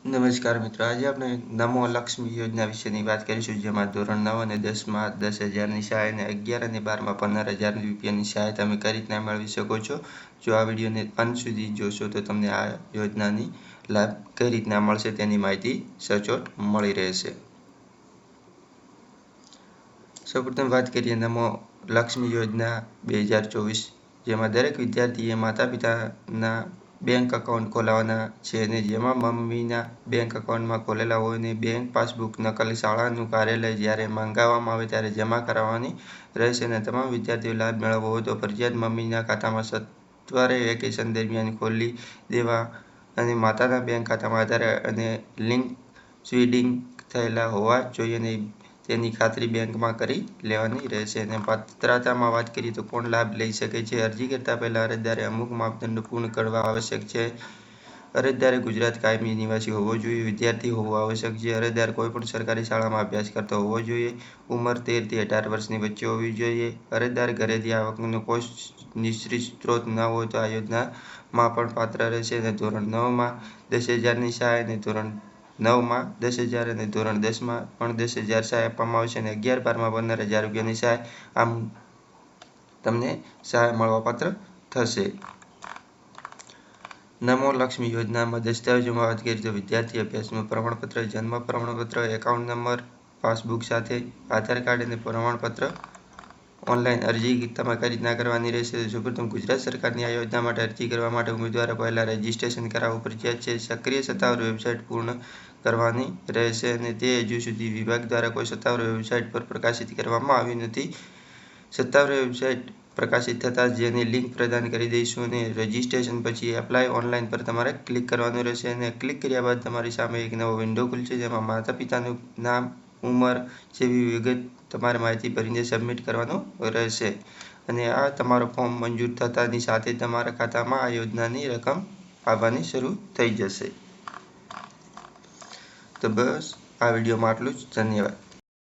નમસ્કાર મિત્રો, આજે આપણે નમો લક્ષ્મી યોજના વિશેની વાત કરીશું, જેમાં ધોરણ 9 અને 10માં 10,000ની સહાય અને 11 અને 12માં 15,000 રૂપિયાની સહાય તમે કઈ રીતના મેળવી શકો છો। જો આ વિડીયોને અંત સુધી જોશો તો તમને આ યોજનાની લાભ કઈ રીતના મળશે તેની માહિતી સચોટ મળી રહેશે। સૌપ્રથમ વાત કરીએ નમો લક્ષ્મી યોજના 2024, જેમાં દરેક વિદ્યાર્થીએ માતા પિતાના બેંક એકાઉન્ટ ખોલાવવાના છે અને જેમાં મમ્મીના બેંક એકાઉન્ટમાં ખોલેલા હોય અને બેંક પાસબુક નકલ શાળાનું કાર્યાલય જ્યારે મંગાવવામાં આવે ત્યારે જમા કરાવવાની રહેશે અને તમામ વિદ્યાર્થીઓ લાભ મેળવવો હોય તો ફરજિયાત મમ્મીના ખાતામાં સત્વરે વેકેશન દરમિયાન ખોલી દેવા અને માતાના બેંક ખાતામાં આધાર અને લિંક સ્વીડિંગ થયેલા હોવા જોઈએ અને તેની ખાતરી બેંકમાં કરી લેવાની રહેશે। અને પાત્રતામાં વાત કરીએ તો કોણ લાભ લઈ શકે છે। અરજી કરતા પહેલા અરજદારે અમુક માપદંડો પૂર્ણ કરવા આવશ્યક છે। અરજદારે ગુજરાત કાયમી નિવાસી હોવો જોઈએ, વિદ્યાર્થી હોવો આવશ્યક છે। અરજદાર કોઈપણ સરકારી શાળામાં અભ્યાસ કરતો હોવો જોઈએ। ઉંમર 13 થી 18 વર્ષની વચ્ચે હોવી જોઈએ। અરજદાર ઘરેથી આવકનો કોઈ નિશ્ચિત સ્ત્રોત ન હોય તો આ યોજનામાં પણ પાત્ર રહેશે અને ધોરણ 9માં 10,000ની સહાય અને ધોરણ 9માં 10,000 અને ધોરણ 10માં પણ 10,000 સહાય આપવામાં આવશે અને 11-12માં 15,000 રૂપિયાની સહાય આમ તમને સહાય મળવાપાત્ર થશે। નમો લક્ષ્મી યોજનામાં દસ્તાવેજોમાં વાત કરીએ તો વિદ્યાર્થી અભ્યાસનું પ્રમાણપત્ર, જન્મ પ્રમાણપત્ર, એકાઉન્ટ નંબર, પાસબુક સાથે આધાર કાર્ડ અને પ્રમાણપત્ર ઓનલાઈન અરજી તમે કઈ રીતના કરવાની રહેશે। સૌપ્રથમ ગુજરાત સરકારની આ યોજના માટે અરજી કરવા માટે ઉમેદવારે પહેલા રજીસ્ટ્રેશન કરાવવું ફરજિયાત છે। સક્રિય સત્તાવાર વેબસાઇટ પૂર્ણ કરવાની રહેશે અને તે હજુ સુધી વિભાગ દ્વારા કોઈ સત્તાવાર વેબસાઇટ પર પ્રકાશિત કરવામાં આવી નથી। સત્તાવાર વેબસાઇટ પ્રકાશિત થતાં જ જેની લિંક પ્રદાન કરી દઈશું અને રજીસ્ટ્રેશન પછી એપ્લાય ઓનલાઈન પર તમારે ક્લિક કરવાનું રહેશે અને ક્લિક કર્યા બાદ તમારી સામે એક નવો વિન્ડો ખુલશે, જેમાં માતા પિતાનું નામ, ઉંમર જેવી વિગત તમારે માહિતી ભરીને સબમિટ કરવાનું રહેશે અને આ તમારો ફોર્મ મંજૂર થતાની સાથે તમારા ખાતામાં આ યોજનાની રકમ આવવાની શરૂ થઈ જશે। તો બસ આ વિડીયોમાં આટલું જ, ધન્યવાદ।